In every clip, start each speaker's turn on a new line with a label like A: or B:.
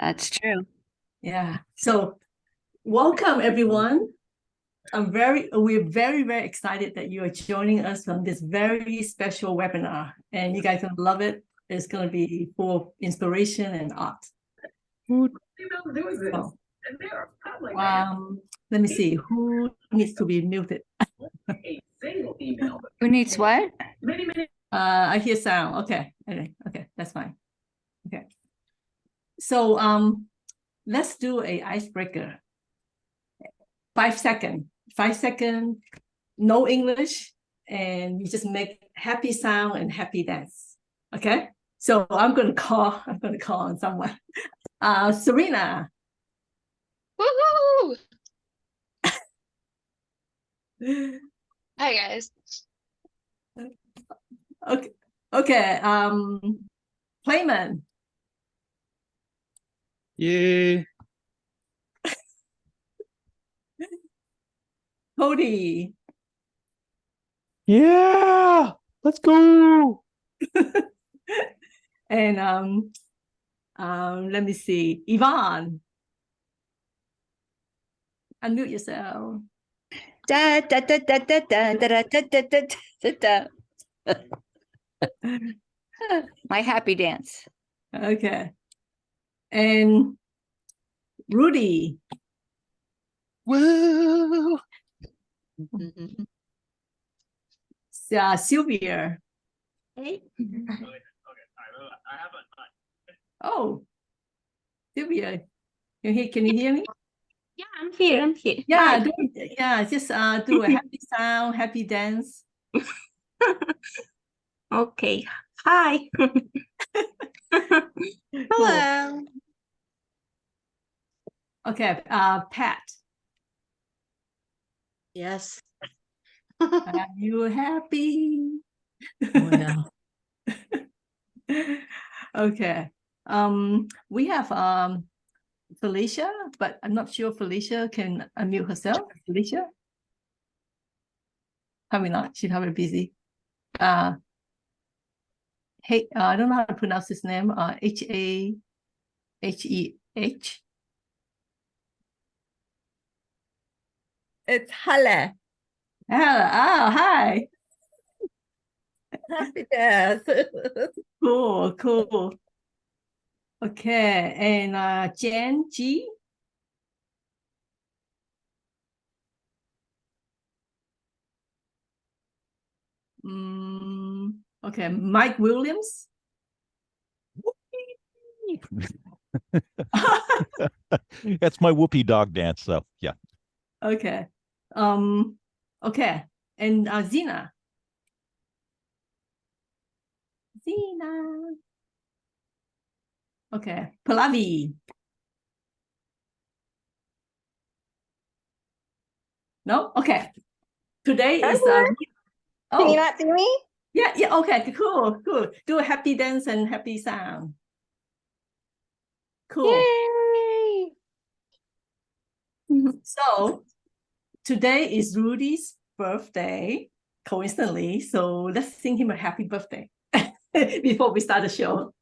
A: That's true.
B: Yeah. So welcome everyone. We're very, very excited that you are joining us on this very special webinar, and you guys are gonna love it. It's gonna be full of inspiration and art. So, let me see who needs to be muted.
A: Who needs what?
B: I hear sound. Okay, that's fine. Okay. So let's do a icebreaker. 5 seconds. 5 seconds, no English, and you just make happy sound and happy dance. Okay. So I'm gonna call on someone. Sirina.
C: Woohoo! Hi guys.
B: Okay. Playman.
D: Yeah.
B: Cody.
D: Yeah. Let's go.
B: And let me see. Yvonne. Unmute yourself.
A: Da, da, da, da, da, da, da, da, da, da, da, da. My happy dance.
B: Okay. And Rudy.
D: Woo.
B: Sylvia.
A: Hey.
B: Oh, Sylvia. Can you hear me?
C: Yeah, I'm here.
B: Yeah, just do a happy sound, happy dance.
C: Okay. Hi. Hello.
B: Okay, Pat.
E: Yes.
B: Are you happy?
E: Oh, yeah.
B: Okay. We have Felicia, but I'm not sure Felicia can unmute herself. Felicia? Probably not. She's probably busy. Hey, I don't know how to pronounce his name. H-A-H-E-H.
E: It's Halle.
B: Oh, hi.
E: Happy dance.
B: Cool. Okay, and Jen G. Okay, Mike Williams.
D: That's my whoopee dog dance. So yeah.
B: Okay. Okay. And Zena. Okay. Pallavi. No? Okay. Today is
C: Can you not see me?
B: Yeah, okay, cool. Do a happy dance and happy sound. Cool.
C: Yay!
B: So today is Rudy's birthday, coincidentally. So let's sing him a happy birthday before we start the show.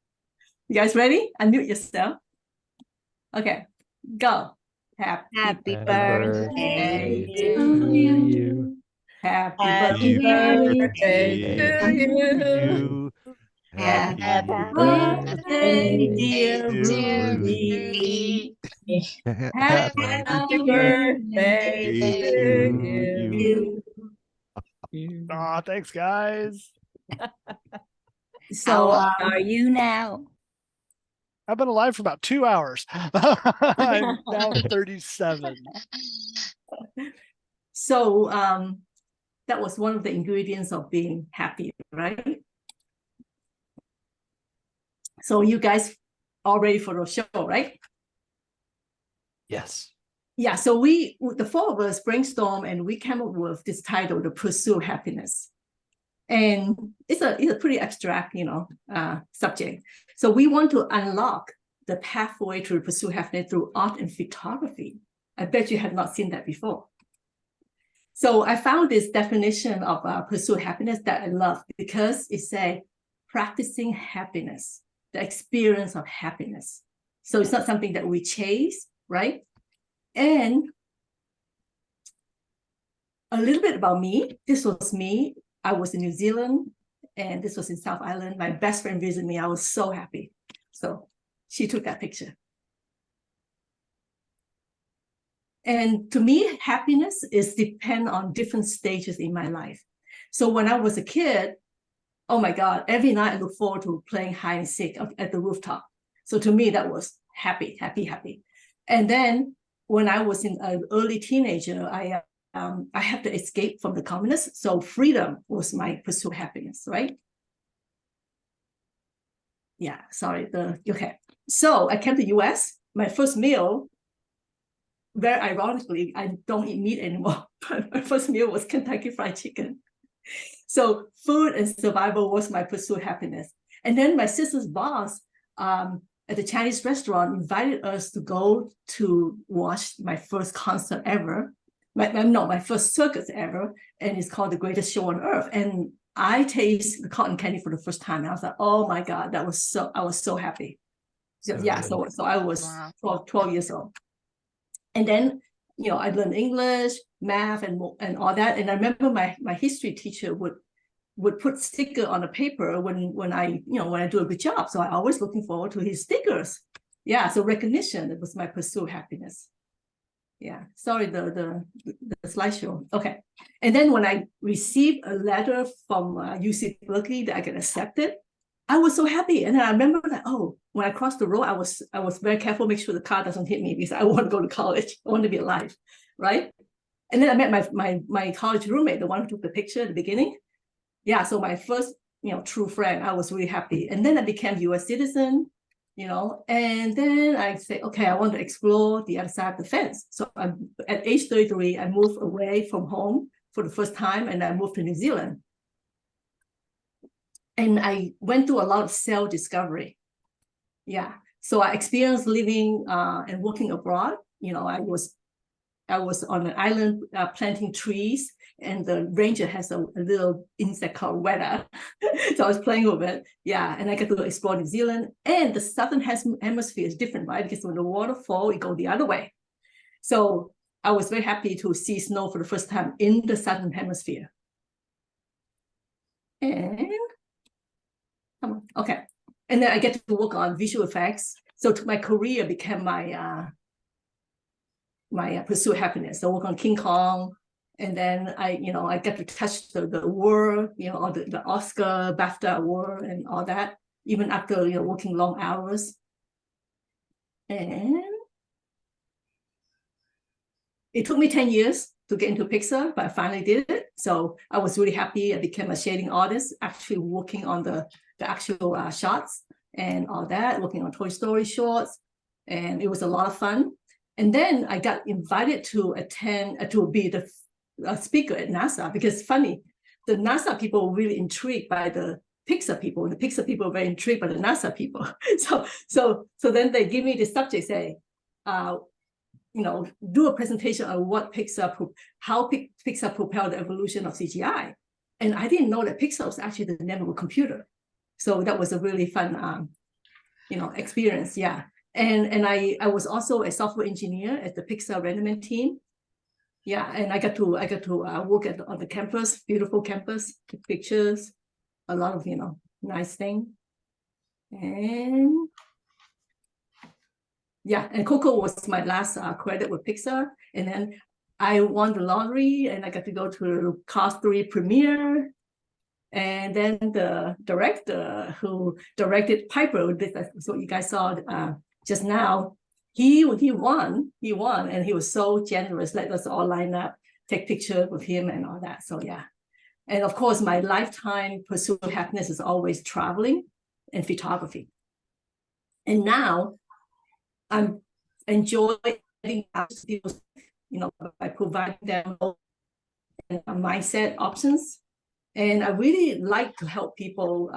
B: You guys ready? Unmute yourself. Okay, go.
A: Happy birthday
B: to you. Happy birthday to you. Happy birthday, dear Rudy. Happy birthday to you.
F: Aw, thanks, guys.
B: So,
A: How old are you now?
F: I've been alive for about 2 hours. I'm now 37.
B: So, that was one of the ingredients of being happy, right? So you guys all ready for the show, right?
D: Yes.
B: Yeah, so the four of us brainstorm and we came up with this title, The Pursuit of Happiness. And it's a pretty abstract, subject. So we want to unlock the pathway to pursue happiness through art and photography. I bet you have not seen that before. So I found this definition of pursue happiness that I love because it says practicing happiness, the experience of happiness. So it's not something that we chase, right? And a little bit about me. This was me. I was in New Zealand, and this was in South Island. My best friend visited me. I was so happy. So she took that picture. And to me, happiness is depend on different stages in my life. So when I was a kid, oh my God, every night I look forward to playing hide and seek at the rooftop. So to me, that was happy, happy, happy. And then when I was in an early teenager, I had to escape from the communists. So freedom was my pursuit of happiness, right? Yeah, sorry. Okay. So I came to US. My first meal, very ironically, I don't eat meat anymore. My first meal was Kentucky Fried Chicken. So food and survival was my pursuit of happiness. And then my sister's boss at the Chinese restaurant invited us to go to watch my first concert ever. My first circus ever. And it's called The Greatest Show on Earth. And I tasted the cotton candy for the first time. And I was like, oh my God, I was so happy. So yeah, so I was 12 years old. And then, I learned English, math, and all that. And I remember my history teacher would put sticker on the paper when I do a good job. So I always looking forward to his stickers. Yeah, so recognition, it was my pursuit of happiness. Yeah, sorry, the slideshow. Okay. And then when I received a letter from UC Berkeley that I get accepted, I was so happy. And then I remember that, when I crossed the road, I was very careful, make sure the car doesn't hit me because I want to go to college. I want to be alive, right? And then I met my college roommate, the one who took the picture at the beginning. Yeah, so my first, true friend, I was really happy. And then I became US citizen, and then I say, okay, I want to explore the other side of the fence. So at age 33, I moved away from home for the first time, and I moved to New Zealand. And I went through a lot of self-discovery. Yeah. So I experienced living and working abroad. I was on an island planting trees, and the ranger has a little insect called weta. So I was playing with it. Yeah. And I got to explore New Zealand. And the southern hemisphere is different, right? Because when the water falls, it goes the other way. So I was very happy to see snow for the first time in the southern hemisphere. And okay. And then I get to work on visual effects. So my career became my pursuit of happiness. So I work on King Kong, and then I get to touch the award, all the Oscar, BAFTA award, and all that. Even after working long hours. And it took me 10 years to get into Pixar, but I finally did it. So I was really happy. I became a shading artist, actually working on the actual shots and all that, working on Toy Story shorts. And it was a lot of fun. And then I got invited to be the speaker at NASA, because funny, the NASA people were really intrigued by the Pixar people, and the Pixar people were very intrigued by the NASA people. So then they give me the subject, say, do a presentation on how Pixar propelled the evolution of CGI. And I didn't know that Pixar was actually the name of a computer. So that was a really fun, experience. Yeah. And I was also a software engineer at the Pixar Renderman team. Yeah, and I got to work on the campus, beautiful campus, take pictures, a lot of nice things. And yeah, and Coco was my last credit with Pixar. And then I won the lottery, and I got to go to Cars 3 premiere. And then the director who directed Piper, that's what you guys saw just now, he won, and he was so generous, let us all line up, take pictures with him and all that. So yeah. And of course, my lifetime pursuit of happiness is always traveling and photography. And now I'm enjoying people, by providing them mindset options. And I really like to help people,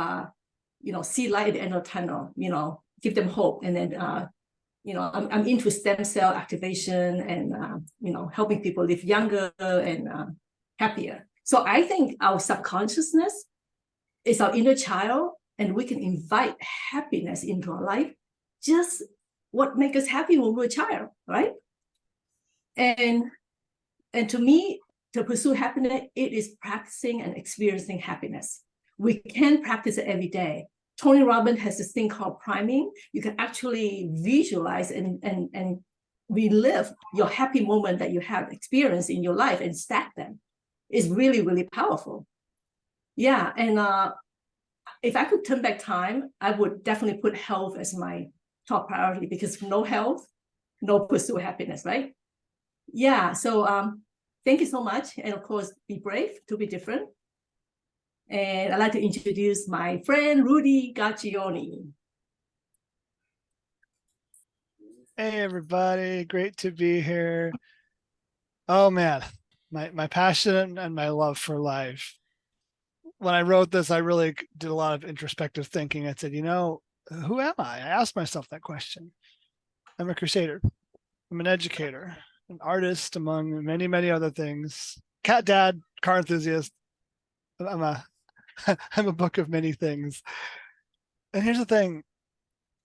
B: see light at the end of the tunnel, give them hope. And then, I'm into stem cell activation and, helping people live younger and happier. So I think our subconsciousness is our inner child, and we can invite happiness into our life just what makes us happy when we're a child, right? And to me, to pursue happiness, it is practicing and experiencing happiness. We can practice it every day. Tony Robbins has this thing called priming. You can actually visualize and relive your happy moment that you have experienced in your life and stack them. It's really, really powerful. Yeah, and if I could turn back time, I would definitely put health as my top priority, because no health, no pursue happiness, right? Yeah, so thank you so much. And of course, be brave to be different. And I'd like to introduce my friend, Rudy Gargioni.
F: Hey, everybody. Great to be here. Oh, man. My passion and my love for life. When I wrote this, I really did a lot of introspective thinking. I said, who am I? I asked myself that question. I'm a crusader. I'm an educator, an artist, among many, many other things. Cat dad, car enthusiast. I'm a book of many things. And here's the thing.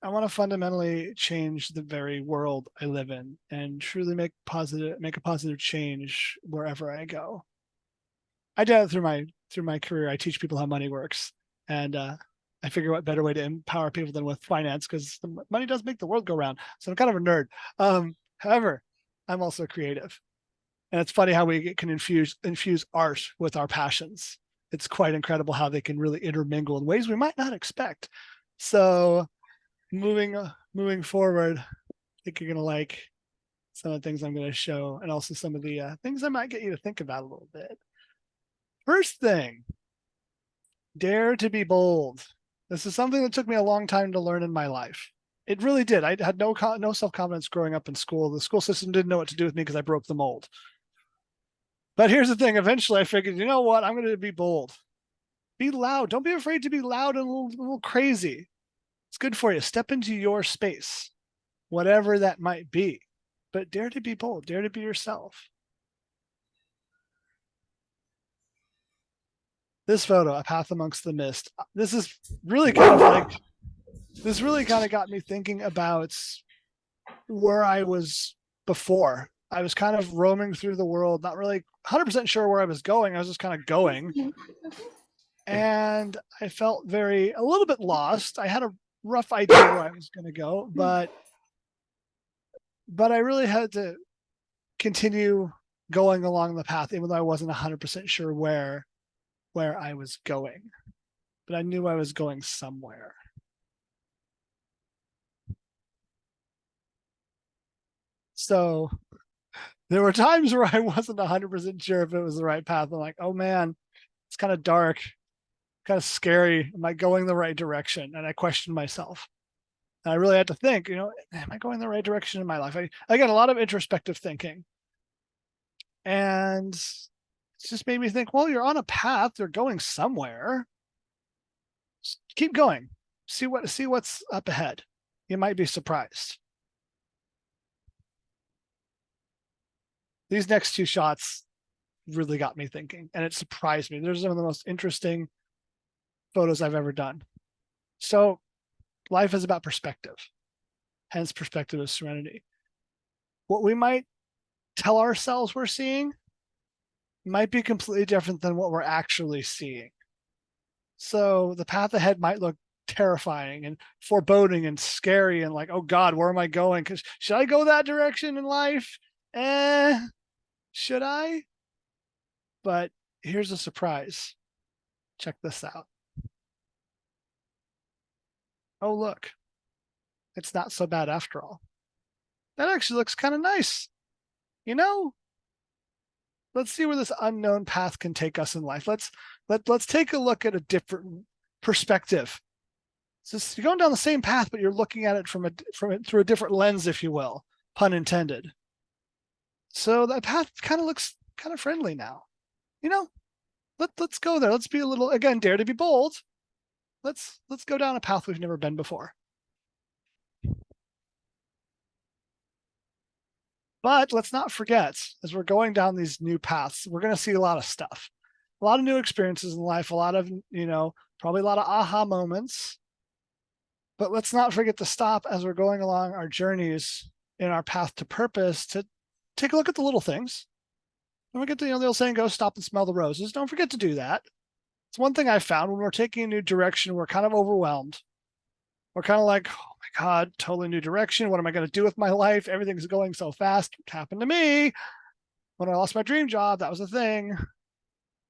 F: I want to fundamentally change the very world I live in and truly make a positive change wherever I go. I did it through my career. I teach people how money works, and I figure what better way to empower people than with finance, because money does make the world go round. So I'm kind of a nerd. However, I'm also creative, and it's funny how we can infuse art with our passions. It's quite incredible how they can really intermingle in ways we might not expect. So moving forward, I think you're gonna like some of the things I'm going to show, and also some of the things I might get you to think about a little bit. First thing, dare to be bold. This is something that took me a long time to learn in my life. It really did. I had no self-confidence growing up in school. The school system didn't know what to do with me because I broke the mold. But here's the thing. Eventually I figured, you know what? I'm going to be bold. Be loud. Don't be afraid to be loud and a little crazy. It's good for you. Step into your space, whatever that might be. But dare to be bold. Dare to be yourself. This photo, A Path Amongst the Mist. This really kind of got me thinking about where I was before. I was kind of roaming through the world, not really 100% sure where I was going. I was just kind of going. And I felt a little bit lost. I had a rough idea where I was going to go, but I really had to continue going along the path, even though I wasn't 100% sure where I was going, but I knew I was going somewhere. So there were times where I wasn't 100% sure if it was the right path. I'm like, oh man, it's kind of dark, kind of scary. Am I going the right direction? And I questioned myself. And I really had to think, am I going the right direction in my life? I got a lot of introspective thinking. And it just made me think, well, you're on a path, you're going somewhere. Just keep going. See what's up ahead. You might be surprised. These next two shots really got me thinking, and it surprised me. They're some of the most interesting photos I've ever done. So life is about perspective. Hence, perspective is serenity. What we might tell ourselves we're seeing might be completely different than what we're actually seeing. So the path ahead might look terrifying and foreboding and scary and like, oh God, where am I going? Because should I go that direction in life? Should I? But here's a surprise. Check this out. Oh, look, it's not so bad after all. That actually looks kind of nice. Let's see where this unknown path can take us in life. Let's take a look at a different perspective. So you're going down the same path, but you're looking at it through a different lens, if you will, pun intended. So that path kind of looks kind of friendly now. Let's go there. Let's be a little, again, dare to be bold. Let's go down a path we've never been before. But let's not forget, as we're going down these new paths, we're going to see a lot of stuff, a lot of new experiences in life, a lot of, probably a lot of aha moments. But let's not forget to stop as we're going along our journeys in our path to purpose to take a look at the little things. Don't forget to, the old saying goes, stop and smell the roses. Don't forget to do that. It's one thing I found when we're taking a new direction, we're kind of overwhelmed. We're kind of like, oh my God, totally new direction. What am I going to do with my life? Everything's going so fast. It happened to me. When I lost my dream job, that was a thing.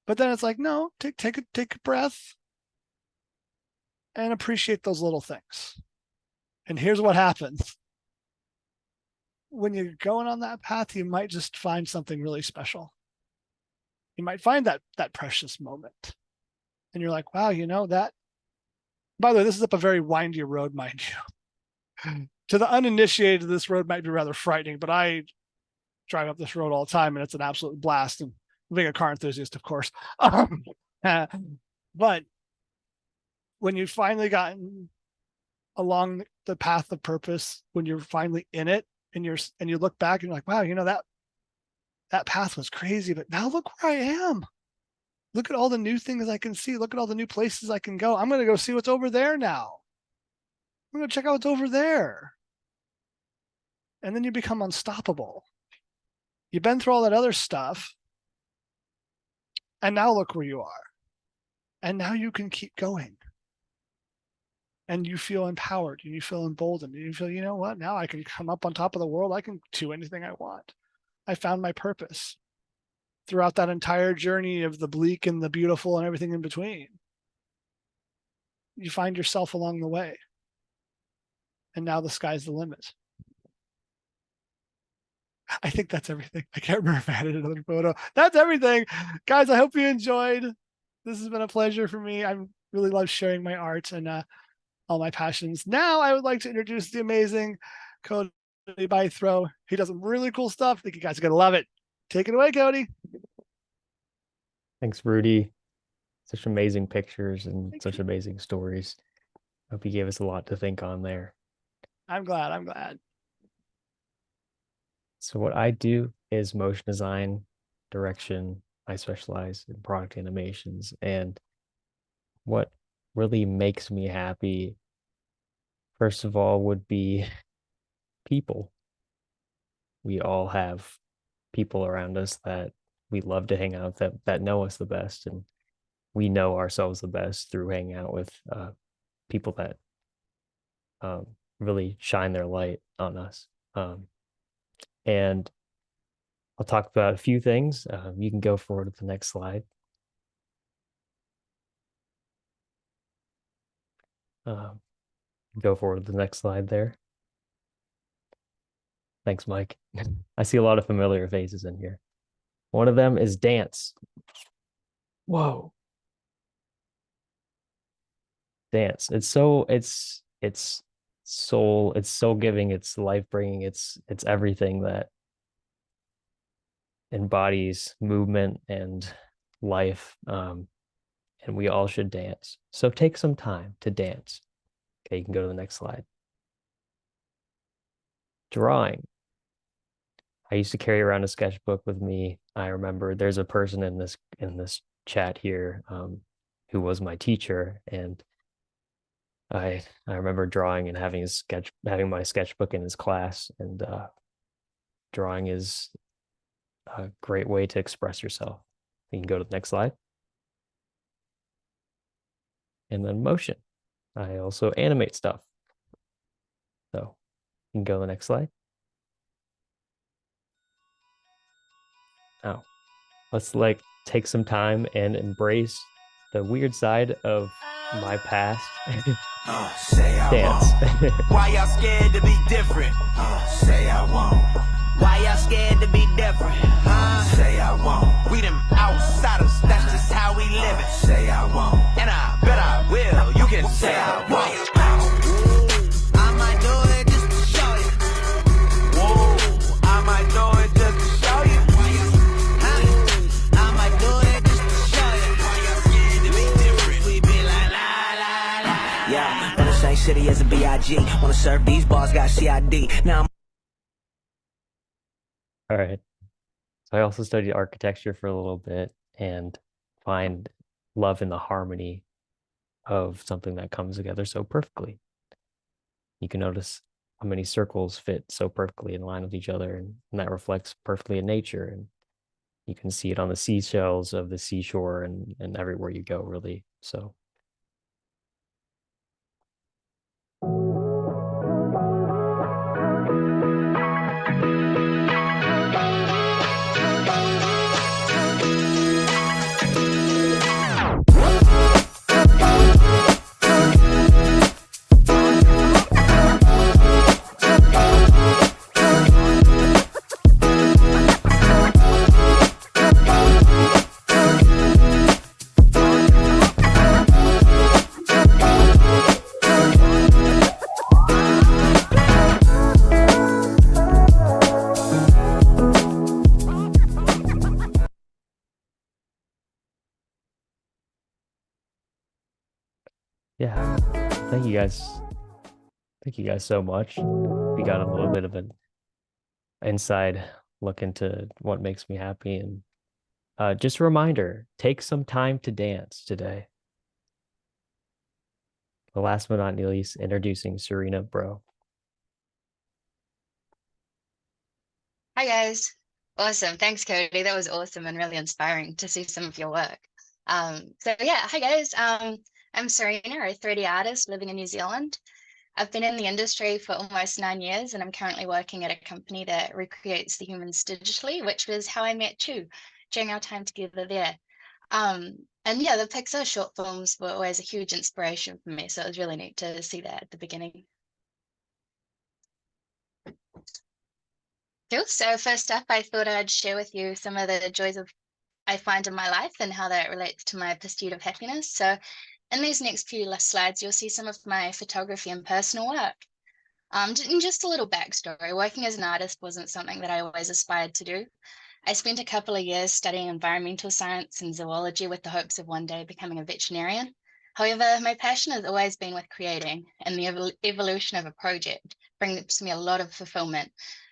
F: But then it's like, no, take a breath and appreciate those little things. And here's what happens. When you're going on that path, you might just find something really special. You might find that precious moment. And you're like, wow, that. By the way, this is up a very windy road, mind you. To the uninitiated, this road might be rather frightening, but I drive up this road all the time and it's an absolute blast. And being a car enthusiast, of course. But when you've finally gotten along the path of purpose, when you're finally in it and you look back and you're like, wow, that path was crazy, but now look where I am. Look at all the new things I can see. Look at all the new places I can go. I'm going to go see what's over there now. I'm going to check out what's over there. And then you become unstoppable. You've been through all that other stuff. And now look where you are. And now you can keep going. And you feel empowered and you feel emboldened. And you feel, you know what? Now I can come up on top of the world. I can do anything I want. I found my purpose throughout that entire journey of the bleak and the beautiful and everything in between. You find yourself along the way. And now the sky's the limit. I think that's everything. I can't remember if I added another photo. That's everything. Guys, I hope you enjoyed. This has been a pleasure for me. I really love sharing my art and all my passions. Now I would like to introduce the amazing Cody Bythrow. He does some really cool stuff. I think you guys are going to love it. Take it away, Cody.
G: Thanks, Rudy. Such amazing pictures and such amazing stories. Hope you gave us a lot to think on there.
F: I'm glad.
G: So what I do is motion design, direction. I specialize in product animations. And what really makes me happy, first of all, would be people. We all have people around us that we love to hang out with, that know us the best, and we know ourselves the best through hanging out with people that really shine their light on us. And I'll talk about a few things. You can go forward to the next slide. Go forward to the next slide there. Thanks, Mike. I see a lot of familiar faces in here. One of them is dance. Whoa. Dance. It's soul, it's soul giving, it's life bringing, it's everything that embodies movement and life. And we all should dance. So take some time to dance. Okay, you can go to the next slide. Drawing. I used to carry around a sketchbook with me. I remember there's a person in this chat here who was my teacher, and I remember drawing and having my sketchbook in his class. And drawing is a great way to express yourself. You can go to the next slide. And then motion. I also animate stuff. So you can go to the next slide. Now, let's take some time and embrace the weird side of my past. Dance.
H: Why y'all scared to be different? Say I won't. Why y'all scared to be different? Say I won't. We them outsiders, that's just how we live it. Say I won't. And I bet I will. You can say I won't. I might do it just to show you. Whoa. I might do it just to show you. I might do it just to show you. Why y'all scared to be different? We be like la la la. Yeah, in the same city as a B.I.G. Wanna serve these bars, got CID. Now I'm
G: All right. So I also studied architecture for a little bit and find love in the harmony of something that comes together so perfectly. You can notice how many circles fit so perfectly in line with each other, and that reflects perfectly in nature. And you can see it on the seashells of the seashore and everywhere you go, really. So yeah, thank you guys. Thank you guys so much. We got a little bit of an inside look into what makes me happy. And just a reminder, take some time to dance today. The last but not least, introducing Sirina Brough.
I: Hi guys. Awesome. Thanks, Cody. That was awesome and really inspiring to see some of your work. So yeah, hi guys. I'm Sirina, a 3D artist living in New Zealand. I've been in the industry for almost 9 years, and I'm currently working at a company that recreates the humans digitally, which was how I met Chu during our time together there. And yeah, the Pixar short films were always a huge inspiration for me, so it was really neat to see that at the beginning. Cool. So first up, I thought I'd share with you some of the joys I find in my life and how that relates to my pursuit of happiness. So in these next few slides, you'll see some of my photography and personal work. And just a little backstory, working as an artist wasn't something that I always aspired to do. I spent a couple of years studying environmental science and zoology with the hopes of one day becoming a veterinarian. However, my passion has always been with creating, and the evolution of a project brings me a lot of fulfillment.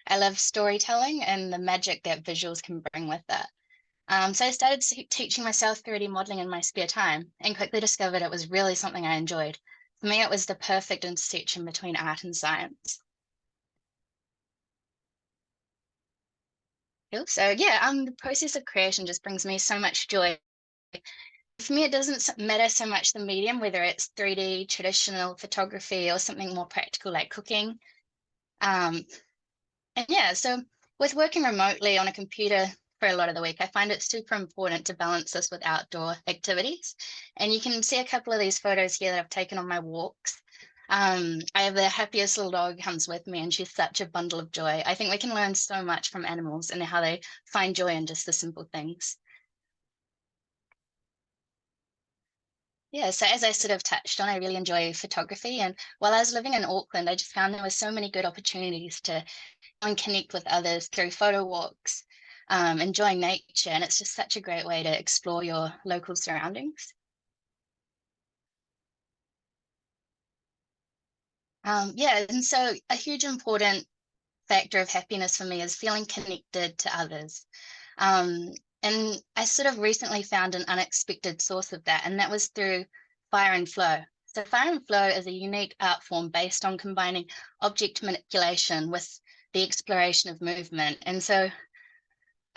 I: I love storytelling and the magic that visuals can bring with that. So I started teaching myself 3D modeling in my spare time and quickly discovered it was really something I enjoyed. For me, it was the perfect intersection between art and science. Cool. So yeah, the process of creation just brings me so much joy. For me, it doesn't matter so much the medium, whether it's 3D, traditional photography, or something more practical like cooking. And yeah, so with working remotely on a computer for a lot of the week, I find it super important to balance this with outdoor activities. And you can see a couple of these photos here that I've taken on my walks. I have the happiest little dog comes with me, and she's such a bundle of joy. I think we can learn so much from animals and how they find joy in just the simple things. Yeah, so as I sort of touched on, I really enjoy photography. And while I was living in Auckland, I just found there were so many good opportunities to go and connect with others through photo walks, enjoying nature. And it's just such a great way to explore your local surroundings. Yeah, and so a huge important factor of happiness for me is feeling connected to others. And I sort of recently found an unexpected source of that, and that was through fire and flow. So fire and flow is a unique art form based on combining object manipulation with the exploration of movement. And so,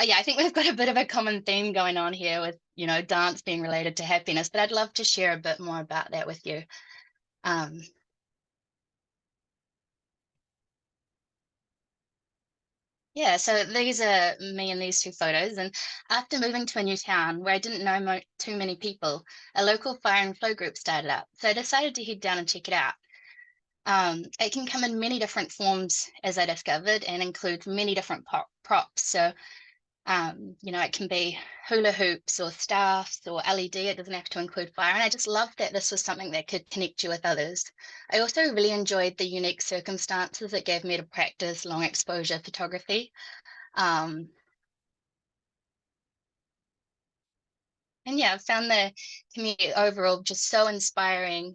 I: yeah, I think we've got a bit of a common theme going on here with, dance being related to happiness, but I'd love to share a bit more about that with you. Yeah, so these are me in these two photos. And after moving to a new town where I didn't know too many people, a local fire and flow group started up. So I decided to head down and check it out. It can come in many different forms, as I discovered, and include many different props. So, it can be hula hoops or staffs or LED. It doesn't have to include fire. And I just loved that this was something that could connect you with others. I also really enjoyed the unique circumstances it gave me to practice long exposure photography. And yeah, I found the community overall just so inspiring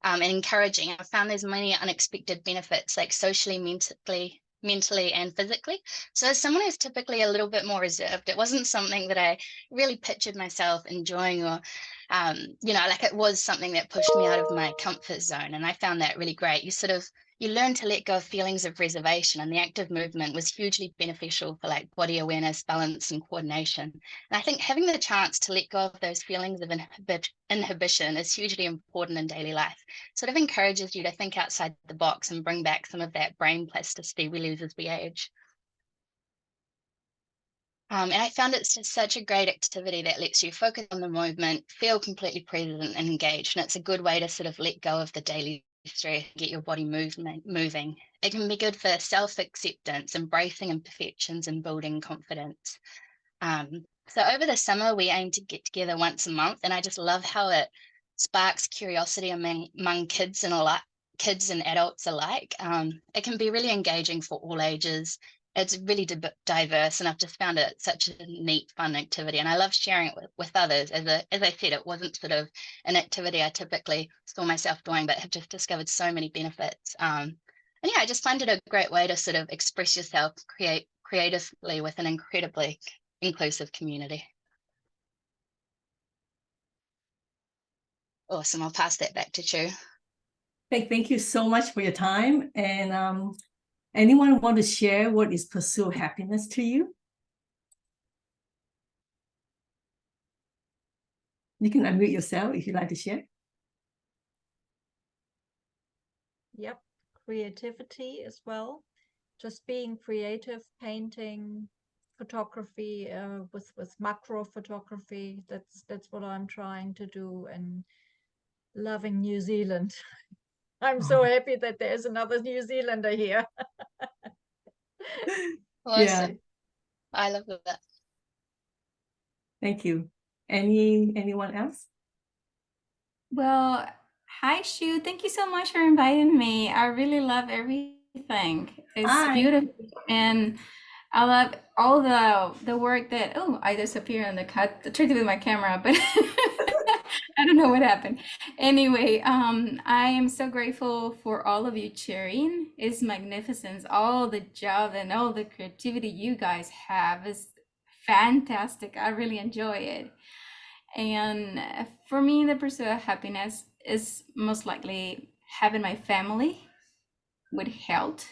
I: and encouraging. I found there's many unexpected benefits, like socially, mentally, mentally and physically. So as someone who's typically a little bit more reserved, it wasn't something that I really pictured myself enjoying, or like it was something that pushed me out of my comfort zone. And I found that really great. You learn to let go of feelings of reservation, and the active movement was hugely beneficial for like body awareness, balance, and coordination. And I think having the chance to let go of those feelings of inhibition is hugely important in daily life. Sort of encourages you to think outside the box and bring back some of that brain plasticity we lose as we age. And I found it's just such a great activity that lets you focus on the movement, feel completely present and engaged. And it's a good way to sort of let go of the daily stress, get your body moving. It can be good for self-acceptance, embracing imperfections, and building confidence. So over the summer, we aim to get together once a month, and I just love how it sparks curiosity among kids and adults alike. It can be really engaging for all ages. It's really diverse, and I've just found it such a neat, fun activity. And I love sharing it with others. As I said, it wasn't sort of an activity I typically saw myself doing, but have just discovered so many benefits. And yeah, I just find it a great way to sort of express yourself creatively with an incredibly inclusive community. Awesome. I'll pass that back to Chu.
B: Thank you so much for your time. And anyone want to share what is pursue happiness to you? You can unmute yourself if you'd like to share.
E: Yep, creativity as well. Just being creative, painting, photography, with macro photography. That's what I'm trying to do, and loving New Zealand. I'm so happy that there's another New Zealander here.
I: Awesome.
B: Yeah.
I: I love that.
B: Thank you. Anyone else?
A: Well, hi, Shu. Thank you so much for inviting me. I really love everything. It's
B: Hi.
A: beautiful, and I love all the work that. Oh, I disappeared on the cut. I tried to do my camera, but I don't know what happened. Anyway, I am so grateful for all of you sharing. It's magnificent. All the job and all the creativity you guys have is fantastic. I really enjoy it. And for me, the pursuit of happiness is most likely having my family with health.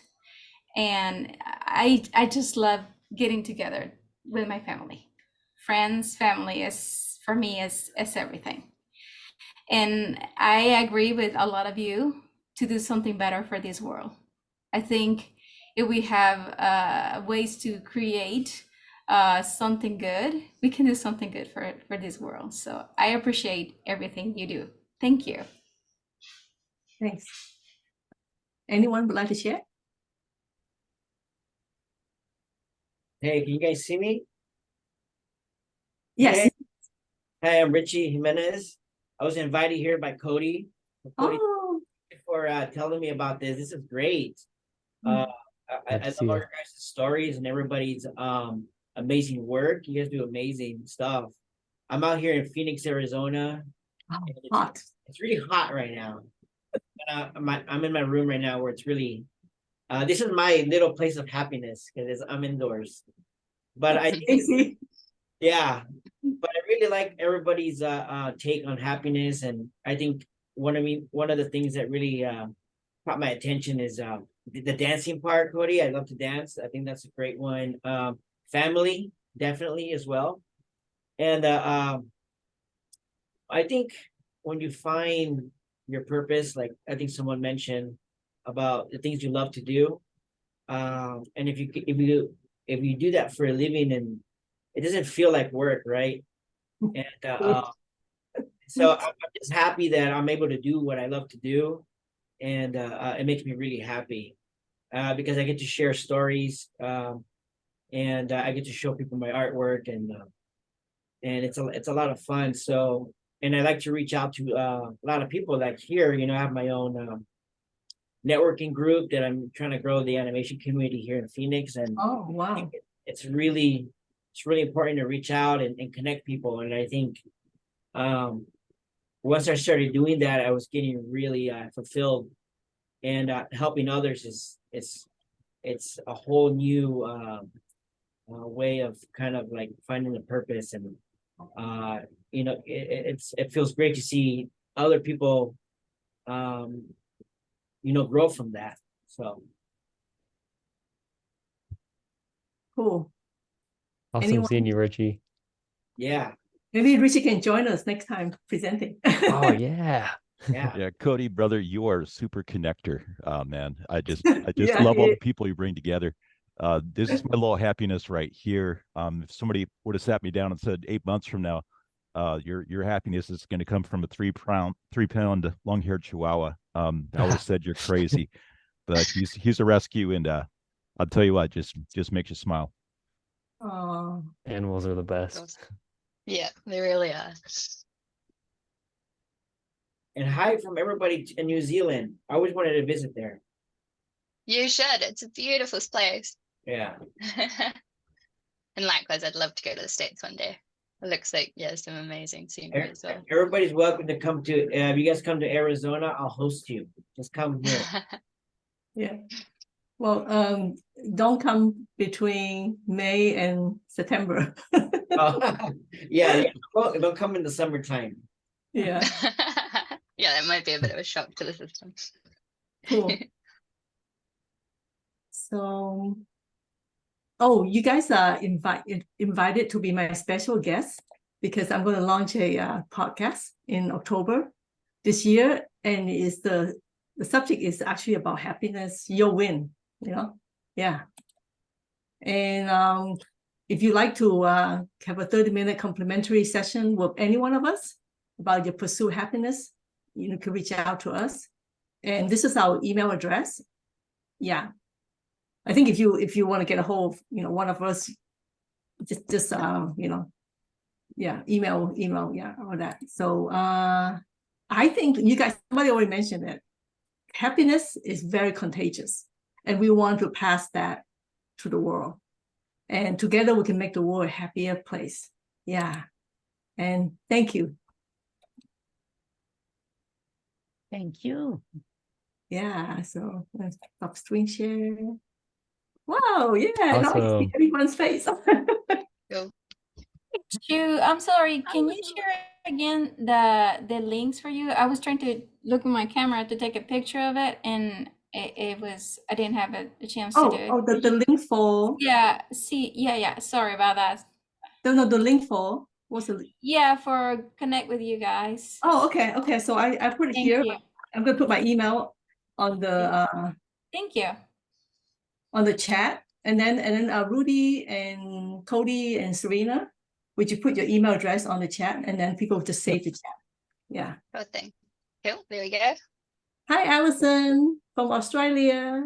A: And I just love getting together with my family. Friends, family is, for me, is everything. And I agree with a lot of you to do something better for this world. I think if we have ways to create something good, we can do something good for this world. So I appreciate everything you do. Thank you.
B: Thanks. Anyone would like to share?
J: Hey, can you guys see me?
B: Yes.
J: Hey. Hi, I'm Richie Jimenez. I was invited here by Cody. Cody,
B: Oh.
J: for telling me about this. This is great. I love all your guys' stories and everybody's amazing work. You guys do amazing stuff. I'm out here in Phoenix, Arizona.
B: Oh, hot.
J: It's really hot right now. And, I'm in my room right now where it's really this is my little place of happiness because I'm indoors. But I think, yeah, but I really like everybody's take on happiness, and I think one of the things that really caught my attention is the dancing part, Cody. I love to dance. I think that's a great one. Family, definitely as well. And I think when you find your purpose, like I think someone mentioned about the things you love to do, and if you do that for a living, and it doesn't feel like work, right? And so I'm just happy that I'm able to do what I love to do, and it makes me really happy because I get to share stories, and I get to show people my artwork, and it's a lot of fun. So, and I like to reach out to a lot of people. Like here, I have my own networking group that I'm trying to grow the animation community here in Phoenix, and
B: oh wow,
J: it's really important to reach out and connect people. And I think once I started doing that, I was getting really fulfilled, and helping others is it's a whole new way of kind of like finding a purpose, and it feels great to see other people grow from that. So
B: Cool.
G: Awesome
B: Anyone?
G: seeing you, Richie.
J: yeah.
B: Maybe Richie can join us next time presenting.
G: Oh yeah.
J: Yeah.
D: Cody, brother, you are a super connector, man. I just
B: Yeah,
D: love all
B: he
D: the people you bring together. This is my little happiness right here. If somebody would have sat me down and said 8 months from now, your happiness is going to come from a 3-pound long-haired Chihuahua, I would have said you're crazy. But he's a rescue, and I'll tell you what, just makes you smile.
B: Oh,
G: Animals are the best.
I: Yeah, they really are.
J: And hi from everybody in New Zealand. I always wanted to visit there.
I: You should. It's a beautiful place.
J: Yeah.
I: And likewise, I'd love to go to the States one day. It looks like, yeah, some amazing scenery as well.
J: Everybody's welcome to come to. If you guys come to Arizona, I'll host you. Just come here.
B: yeah. Well, don't come between May and September.
J: Yeah. Well, don't come in the summertime.
B: Yeah,
I: Yeah, that might be a bit of a shock to the system.
B: cool. So, oh, you guys are invited to be my special guest because I'm going to launch a podcast in October this year, and the subject is actually about happiness. Your win, yeah. And if you like to have a 30-minute complimentary session with any one of us about your pursuit happiness, you can reach out to us, and this is our email address. Yeah. I think if you want to get a hold of one of us, just yeah, email, yeah, all that. So I think you guys, somebody already mentioned it. Happiness is very contagious, and we want to pass that to the world. And together we can make the world a happier place. Yeah. And thank you.
C: Thank you.
B: Yeah. So let's stop screen share. Wow. Yeah. Now I see
G: Awesome.
B: everyone's face.
A: Stu, I'm sorry. Can you share again the links for you? I was trying to look at my camera to take a picture of it, and I didn't have a chance to do it.
B: Oh, the link for.
A: Yeah. See. Yeah. Sorry about that.
B: No, the link for. What's the link?
A: Yeah, for connect with you guys.
B: Oh, okay. So I put it
A: Thank
B: here.
A: you.
B: I'm gonna put my email on the
A: Thank you.
B: on the chat, and then Rudy and Cody and Sirina, would you put your email address on the chat, and then people just save the chat. Yeah.
I: Sure thing. Cool. There we go.
B: Hi, Alison from Australia.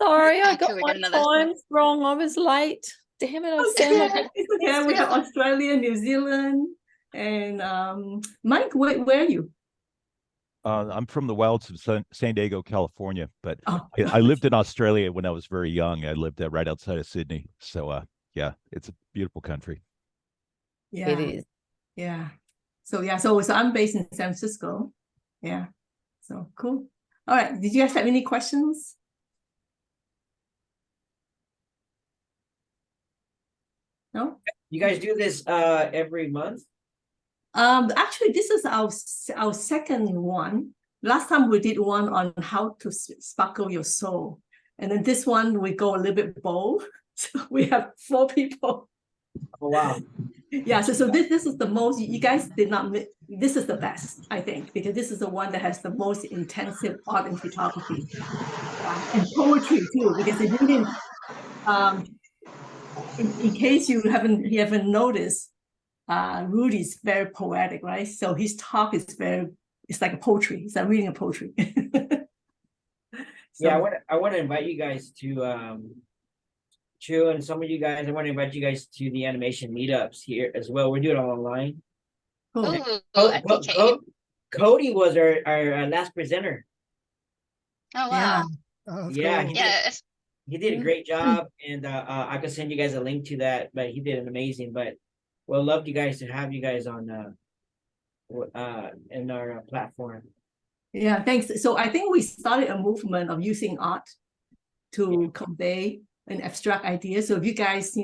C: Sorry, I
I: Cool,
C: got
I: we
C: my
I: got another
C: times wrong. I was late. Damn it, I sound like
B: It's okay. We have Australia, New Zealand, and Mike, where are you?
D: I'm from the wilds of San Diego, California, but
B: Oh.
D: I lived in Australia when I was very young. I lived right outside of Sydney. So yeah, it's a beautiful country.
B: Yeah.
C: it is.
B: Yeah. So I'm based in San Francisco. Yeah. So cool. All right. Did you guys have any questions? No?
J: You guys do this every month?
B: Actually, this is our second one. Last time we did one on how to sparkle your soul. And then this one we go a little bit bold. So we have 4 people.
J: Oh wow.
B: Yeah, so this is the most, you guys did not, this is the best, I think, because this is the one that has the most intensive art and photography. And poetry too, because if you didn't, in case you haven't noticed, Rudy's very poetic, right? So his talk is it's like a poetry. It's like reading a poetry.
J: Yeah, I want to invite you guys to Chu, and some of you guys, I want to invite you guys to the animation meetups here as well. We're doing it online.
B: Cool.
I: Ooh,
J: Cody was our last presenter.
I: Oh,
B: Yeah.
I: wow.
F: Oh, that's
J: Yeah,
F: cool.
I: Yeah.
J: He did a great job, and I can send you guys a link to that. But he did an amazing. But we'll love you guys to have you guys on in our platform.
B: Yeah, thanks. So I think we started a movement of using art to convey an abstract idea. So if you guys,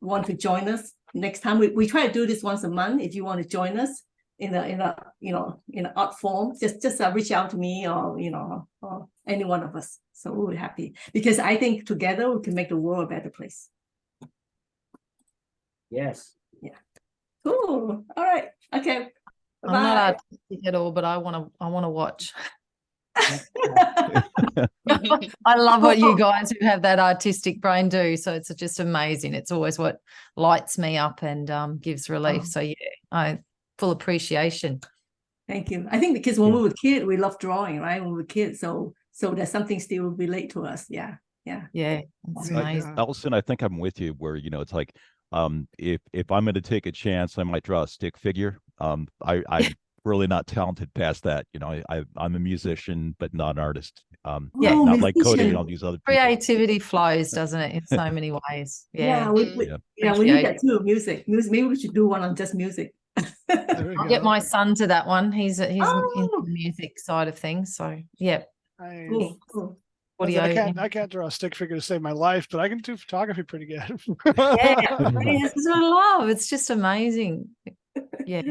B: want to join us next time, we try to do this once a month. If you want to join us in an art form, just reach out to me or any one of us. So we're happy because I think together we can make the world a better place.
J: Yes.
B: Cool. All right. Okay.
C: I'm not
B: Bye.
C: artistic at all, but I want to watch. I love what you guys who have that artistic brain do. So it's just amazing. It's always what lights me up and gives relief. So yeah, I full appreciation.
B: Thank you. I think because when we were kids, we loved drawing, right? When we were kids, so there's something still relate to us. Yeah.
C: Yeah, it's
F: Yeah.
C: amazing.
D: Allison, I think I'm with you where, it's like, if I'm going to take a chance, I might draw a stick figure. I'm really not talented past that. I'm a musician, but not an artist.
C: Yeah.
D: Not like Cody
B: musician.
D: and all these other people.
C: Creativity flows, doesn't it, in so many ways?
B: Yeah,
C: Yeah.
B: we
C: Appreciate
B: need that too. Music. Maybe we should do one on just music.
F: There we
C: I'll get
F: go.
C: my son to that one. He's into
B: Oh.
C: the music side of things. So yeah.
F: Nice.
B: Cool.
C: Audio.
F: I can't draw a stick figure to save my life, but I can do photography pretty good.
C: Yeah, this is what I love. It's just amazing. Yeah.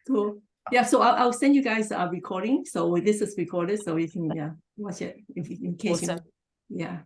B: Cool. Yeah, so I'll send you guys a recording. So this is recorded, so you can watch it in case
C: Awesome.
B: yeah.